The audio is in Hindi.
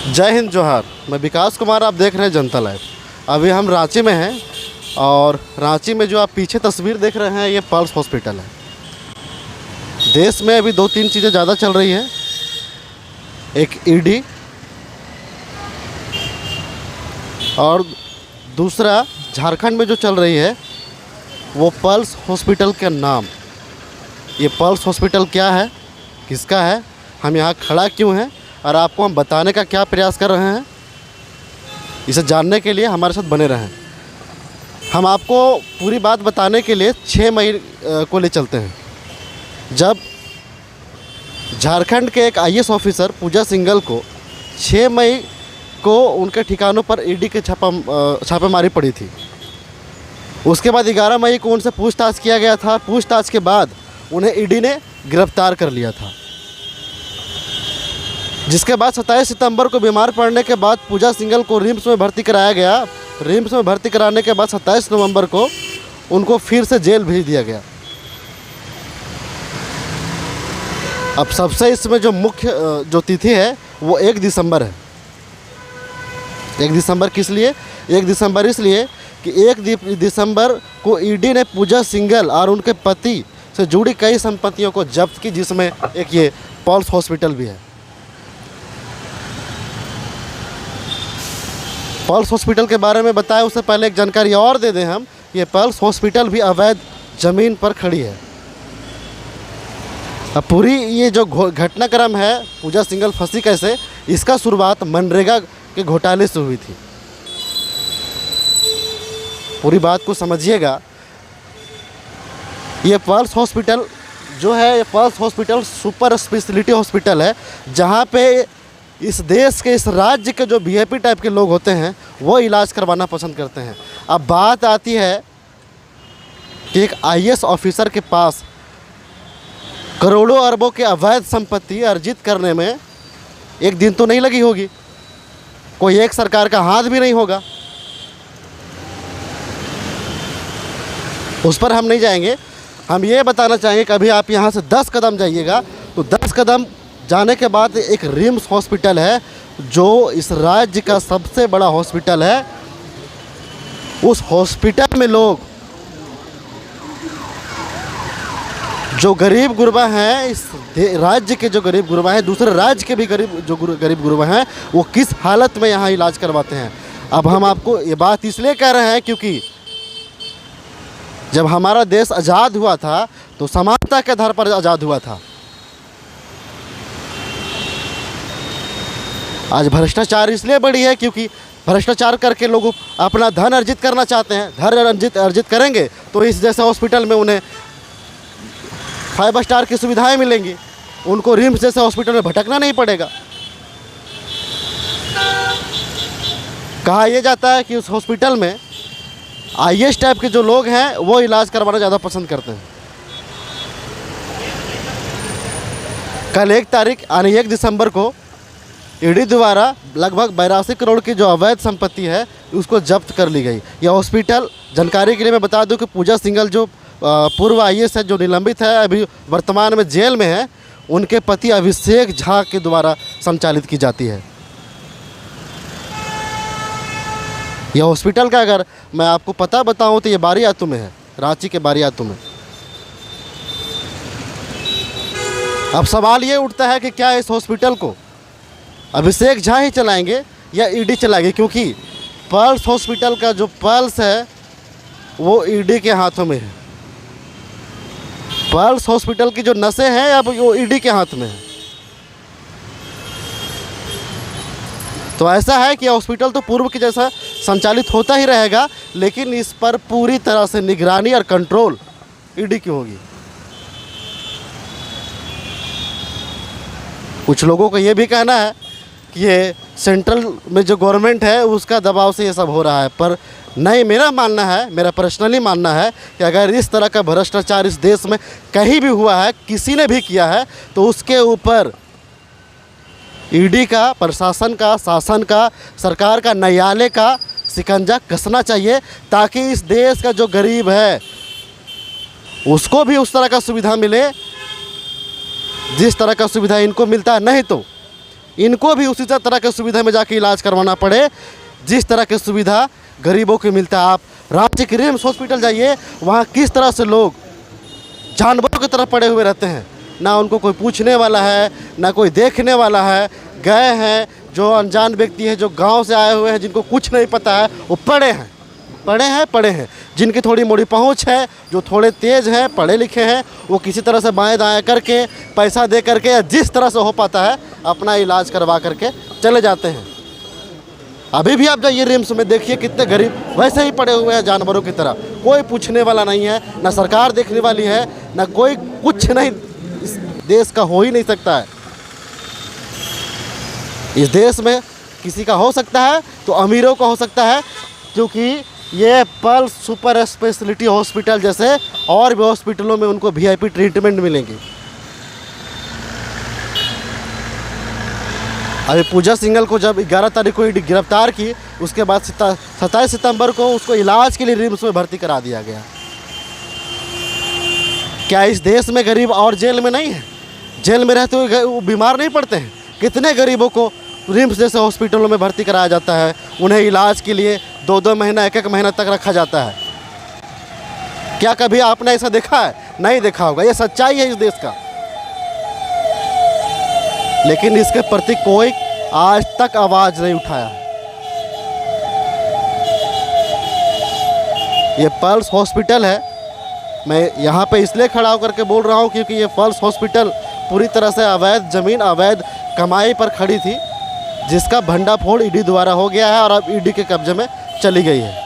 जय हिंद जोहार। मैं विकास कुमार, आप देख रहे हैं जनता लाइव। अभी हम रांची में हैं और रांची में जो आप पीछे तस्वीर देख रहे हैं ये पल्स हॉस्पिटल है। देश में अभी दो तीन चीज़ें ज़्यादा चल रही है, एक ईडी और दूसरा झारखंड में जो चल रही है वो पल्स हॉस्पिटल का नाम। ये पल्स हॉस्पिटल क्या है, किसका है, हम यहाँ खड़ा क्यों हैं और आपको हम बताने का क्या प्रयास कर रहे हैं, इसे जानने के लिए हमारे साथ बने रहें। हम आपको पूरी बात बताने के लिए 6 मई को ले चलते हैं, जब झारखंड के एक आईएएस ऑफिसर पूजा सिंघल को 6 मई को उनके ठिकानों पर ईडी के छापेमारी पड़ी थी। उसके बाद 11 मई को उनसे पूछताछ किया गया था। पूछताछ के बाद उन्हें ईडी ने गिरफ्तार कर लिया था, जिसके बाद 27 सितंबर को बीमार पड़ने के बाद पूजा सिंघल को रिम्स में भर्ती कराया गया। रिम्स में भर्ती कराने के बाद 27 नवंबर को उनको फिर से जेल भेज दिया गया। अब सबसे इसमें जो मुख्य जो तिथि है वो 1 दिसंबर है। 1 दिसंबर किस लिए? 1 दिसंबर इसलिए कि 1 दिसंबर को ईडी ने पूजा सिंघल और उनके पति से जुड़ी कई संपत्तियों को जब्त की, जिसमें एक ये पल्स हॉस्पिटल भी है। पल्स हॉस्पिटल के बारे में बताएं उससे पहले एक जानकारी और दे दें हम, ये पल्स हॉस्पिटल भी अवैध ज़मीन पर खड़ी है। अब पूरी ये जो घटनाक्रम है, पूजा सिंघल फंसी कैसे, इसका शुरुआत मनरेगा के घोटाले से हुई थी। पूरी बात को समझिएगा। ये पल्स हॉस्पिटल जो है, ये pulse hospital super speciality hospital है, जहाँ पे इस देश के, इस राज्य के जो वीआईपी टाइप के लोग होते हैं वो इलाज करवाना पसंद करते हैं। अब बात आती है कि एक आईएएस ऑफिसर के पास करोड़ों अरबों के अवैध संपत्ति अर्जित करने में एक दिन तो नहीं लगी होगी, कोई एक सरकार का हाथ भी नहीं होगा। उस पर हम नहीं जाएंगे। हम ये बताना चाहेंगे कि अभी आप यहाँ से 10 कदम जाइएगा तो 10 कदम जाने के बाद एक रिम्स हॉस्पिटल है, जो इस राज्य का सबसे बड़ा हॉस्पिटल है। उस हॉस्पिटल में लोग जो गरीब गुरबा हैं, इस राज्य के जो गरीब गुरबा हैं, दूसरे राज्य के भी गरीब गुरबा हैं, वो किस हालत में यहाँ इलाज करवाते हैं। अब हम आपको ये बात इसलिए कह रहे हैं क्योंकि जब हमारा देश आज़ाद हुआ था तो समानता के आधार पर आज़ाद हुआ था। आज भ्रष्टाचार इसलिए बढ़ी है क्योंकि भ्रष्टाचार करके लोग अपना धन अर्जित करना चाहते हैं। धन अर्जित करेंगे तो इस जैसे हॉस्पिटल में उन्हें 5 स्टार की सुविधाएं मिलेंगी, उनको रिम्स जैसे हॉस्पिटल में भटकना नहीं पड़ेगा। कहा यह जाता है कि उस हॉस्पिटल में आईएएस टाइप के जो लोग हैं वो इलाज करवाना ज़्यादा पसंद करते हैं। कल 1 तारीख यानी 1 दिसंबर को ईडी द्वारा लगभग 82 करोड़ की जो अवैध संपत्ति है उसको जब्त कर ली गई। यह हॉस्पिटल, जानकारी के लिए मैं बता दूं कि पूजा सिंघल जो पूर्व आईएएस है, जो निलंबित है, अभी वर्तमान में जेल में है, उनके पति अभिषेक झा के द्वारा संचालित की जाती है। यह हॉस्पिटल का अगर मैं आपको पता बताऊं तो ये बारियातू में है, रांची के बारियातू में। अब सवाल ये उठता है कि क्या इस हॉस्पिटल को अभिषेक झा ही चलाएंगे या ईडी चलाएंगे, क्योंकि पल्स हॉस्पिटल का जो पल्स है वो ईडी के हाथों में है। पल्स हॉस्पिटल की जो नसें हैं अब वो ईडी के हाथ में है। तो ऐसा है कि हॉस्पिटल तो पूर्व की जैसा संचालित होता ही रहेगा, लेकिन इस पर पूरी तरह से निगरानी और कंट्रोल ईडी की होगी। कुछ लोगों को ये भी कहना है कि ये सेंट्रल में जो गवर्नमेंट है उसका दबाव से ये सब हो रहा है, पर नहीं, मेरा मानना है, मेरा पर्सनली मानना है कि अगर इस तरह का भ्रष्टाचार इस देश में कहीं भी हुआ है, किसी ने भी किया है, तो उसके ऊपर ईडी का, प्रशासन का, शासन का, सरकार का, न्यायालय का शिकंजा कसना चाहिए, ताकि इस देश का जो गरीब है उसको भी उस तरह का सुविधा मिले जिस तरह का सुविधा इनको मिलता है। नहीं तो इनको भी उसी तरह की सुविधा में जाके इलाज करवाना पड़े जिस तरह की सुविधा गरीबों को मिलता है। आप रांची के रिम्स हॉस्पिटल जाइए, वहाँ किस तरह से लोग जानवरों की तरह पड़े हुए रहते हैं, ना उनको कोई पूछने वाला है, ना कोई देखने वाला है। गए हैं जो अनजान व्यक्ति है, जो गांव से आए हुए हैं, जिनको कुछ नहीं पता है, वो पड़े हैं। जिनकी थोड़ी मोड़ी पहुंच है, जो थोड़े तेज़ हैं, पढ़े लिखे हैं, वो किसी तरह से बाएं दाएं करके, पैसा दे करके, या जिस तरह से हो पाता है अपना इलाज करवा करके चले जाते हैं। अभी भी आप जाइए रिम्स में, देखिए कितने गरीब वैसे ही पड़े हुए हैं जानवरों की तरह। कोई पूछने वाला नहीं है, ना सरकार देखने वाली है, ना कोई कुछ नहीं इस देश का हो ही नहीं सकता है। इस देश में किसी का हो सकता है तो अमीरों का हो सकता है, क्योंकि ये पल्स सुपर स्पेशलिटी हॉस्पिटल जैसे और भी हॉस्पिटलों में उनको वीआईपी ट्रीटमेंट मिलेंगी। अभी पूजा सिंघल को जब 11 तारीख को गिरफ्तार की, उसके बाद 27 सितंबर को उसको इलाज के लिए रिम्स में भर्ती करा दिया गया। क्या इस देश में गरीब और जेल में नहीं है? जेल में रहते हुए वो बीमार नहीं पड़ते हैं? कितने गरीबों को रिम्स जैसे हॉस्पिटलों में भर्ती कराया जाता है, उन्हें इलाज के लिए 2-2 महीना 1-1 महीना तक रखा जाता है। क्या कभी आपने ऐसा देखा है? नहीं देखा होगा। ये सच्चाई है इस देश का, लेकिन इसके प्रति कोई आज तक आवाज़ नहीं उठाया। ये पल्स हॉस्पिटल है, मैं यहाँ पे इसलिए खड़ा होकर के बोल रहा हूँ क्योंकि ये पल्स हॉस्पिटल पूरी तरह से अवैध ज़मीन, अवैध कमाई पर खड़ी थी, जिसका भंडाफोड़ ईडी द्वारा हो गया है और अब ईडी के कब्जे में चली गई है।